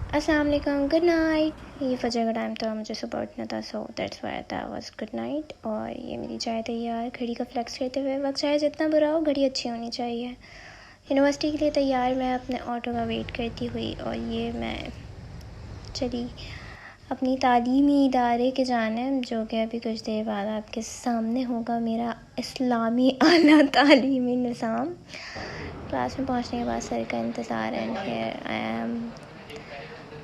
अस्सलाम वालेकुम, good night. ये फजर का टाइम था, मुझे सुबह उठना था, so that's why that was good night. और ये मेरी चाय तैयार, घड़ी का फ्लेक्स करते हुए। वक्त चाहे जितना बुरा हो, घड़ी अच्छी होनी चाहिए। यूनिवर्सिटी के लिए तैयार, मैं अपने ऑटो का वेट करती हुई, और ये मैं चली अपनी तालीमी इदारे के जानिब, जो कि अभी कुछ देर बाद आपके सामने होगा, मेरा इस्लामी आला तालीमी निज़ाम। क्लास में पहुंचने के बाद सर का इंतज़ार एंड हियर आई एम।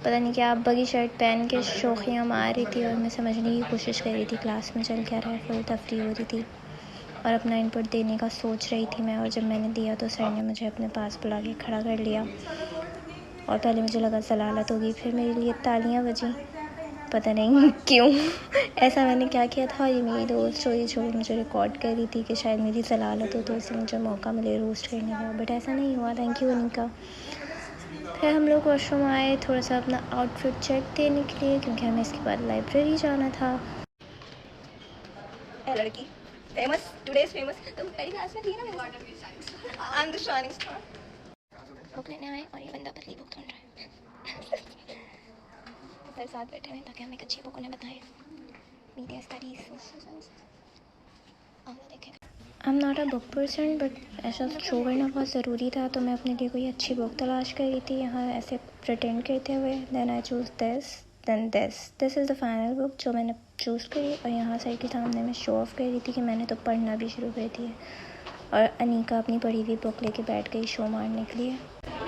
पता नहीं क्या बगी शर्ट पहन के शोखियाँ मार रही थी और मैं समझने की कोशिश कर रही थी क्लास में चल क्या रहा है। फुल तफरी हो रही थी और अपना इनपुट देने का सोच रही थी मैं। और जब मैंने दिया तो सर ने मुझे अपने पास बुला के खड़ा कर लिया और पहले मुझे लगा जलालत होगी, फिर मेरे लिए तालियां बजी। पता नहीं क्यों ऐसा मैंने क्या किया था। ये मेरी दोस्त हुई जो मुझे रिकॉर्ड कर रही थी कि शायद मेरी जलालत हो तो उससे मुझे मौका मिले रोस्ट करने का, बट ऐसा नहीं हुआ। Thank you Anika. फिर हम लोग वॉशरूम आए थोड़ा सा अपना आउटफिट चेक देने के लिए, क्योंकि हमें इसके बाद लाइब्रेरी जाना था। ए लड़की फेमस, टुडेज फेमस। तुम पहली क्लास में थी ना मेरे साथ। I am the shining star. Book लेने आए और ये बंदा पतली बुक ढूंढ रहा है। सर साथ बैठे हुए ताकि हमें एक अच्छी बुक उन्हें बताए। Media studies, social science. I am not a book person, but ऐसा शो करना बहुत ज़रूरी था, तो मैं अपने लिए कोई अच्छी बुक तलाश कर रही थी यहाँ ऐसे प्रिटेंड करते हुए। Then I choose this is the final book जो मैंने चूज़ करी। और यहाँ सर के सामने मैं शो ऑफ कर रही थी कि मैंने तो पढ़ना भी शुरू कर दिया। और अनीका अपनी पढ़ी हुई बुक लेके बैठ गई शो मारने के लिए।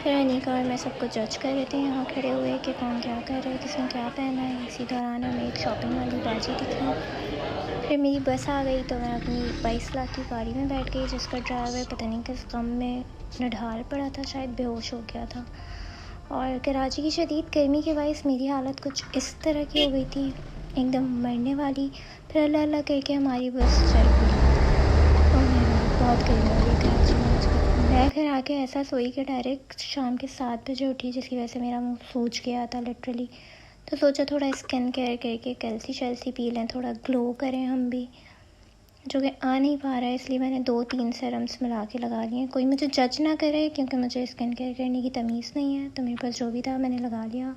फिर अनीका और मैं सबको जज कर रहे थे यहाँ खड़े हुए कि कौन क्या कर रहा है, किसने क्या पहना है। इसी दौरान हमें एक शॉपिंग वाली बाजी दिखी। फिर मेरी बस आ गई तो मैं अपनी 22 लाख की गाड़ी में बैठ गई, जिसका ड्राइवर पता नहीं किस गम में निढाल पड़ा था, शायद बेहोश हो गया था। और कराची की शदीद गर्मी के बायस मेरी हालत कुछ इस तरह की हो गई थी, एकदम मरने वाली। फिर अल्लाह अल्लाह करके हमारी बस चल पड़ी। बहुत गर्मी हो रही कराची में आजकल। मैं घर आके ऐसा सोई कि डायरेक्ट शाम के 7 बजे उठी, जिसकी वजह से मेरा मुंह सूज गया था लिटरली। तो सोचा थोड़ा स्किन केयर करके कैल्सी शैल्सी पी लें, थोड़ा ग्लो करें हम भी, जो कि आ नहीं पा रहा है। इसलिए मैंने 2-3 सेरम्स मिला के लगा लिए। कोई मुझे जज ना करे क्योंकि मुझे स्किन केयर करने की तमीज़ नहीं है, तो मेरे पास जो भी था मैंने लगा लिया।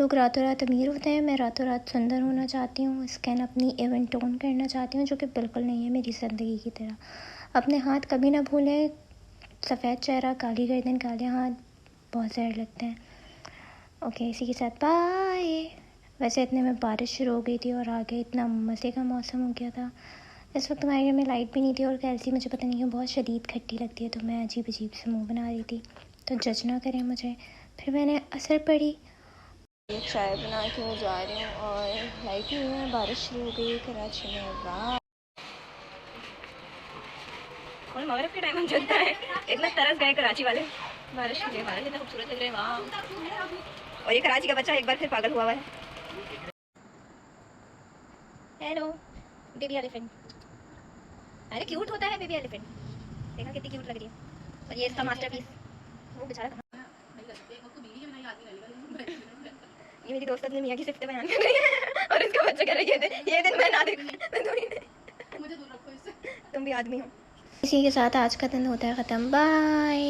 लोग रातों रात अमीर होते हैं, मैं रातों रात सुंदर होना चाहती हूँ, स्किन अपनी इवन टोन करना चाहती हूँ, जो कि बिल्कुल नहीं है मेरी ज़िंदगी की तरह। अपने हाथ कभी ना भूलें, सफ़ेद चेहरा काली गर्दन काले हाथ बहुत ज़हर लगते हैं। ओके, इसी के साथ बाय। वैसे इतने में बारिश शुरू हो गई थी और आगे इतना मज़े का मौसम हो गया था। इस वक्त हमारे घर में लाइट भी नहीं थी और कैल्सी मुझे पता नहीं क्यों बहुत शदीद खट्टी लगती है, तो मैं अजीब अजीब से मुंह बना रही थी, तो जज ना करें मुझे। फिर मैंने असर पड़ी, चाय बना के मैं जा रही हूँ और लाइट नहीं है, बारिश शुरू हो गई है कराची में। वाह, और मगरिब के टाइम हम चलता है, इतना तरस गए कराची वाले बारिश के लिए। बारिश इतना खूबसूरत लग रहे हैं वहाँ। और ये कराची का बच्चा एक बार फिर पागल हुआ है। Hello baby elephant. अरे क्यूट होता है बेबी एलिफेंट, देखा कितनी क्यूट लग रही है। और ये इसका मास्टरपीस, वो बेचारा कहाँ। ये मेरी दोस्त अपने मियाँ की सिफ्तें बयान कर रही है और इसका बच्चा कह रहा है ये दिन मैं ना देखूं। मुझे दूर रखो इससे, तुम भी आदमी हो। इसी के साथ आज का दिन होता है ख़त्म। बाय।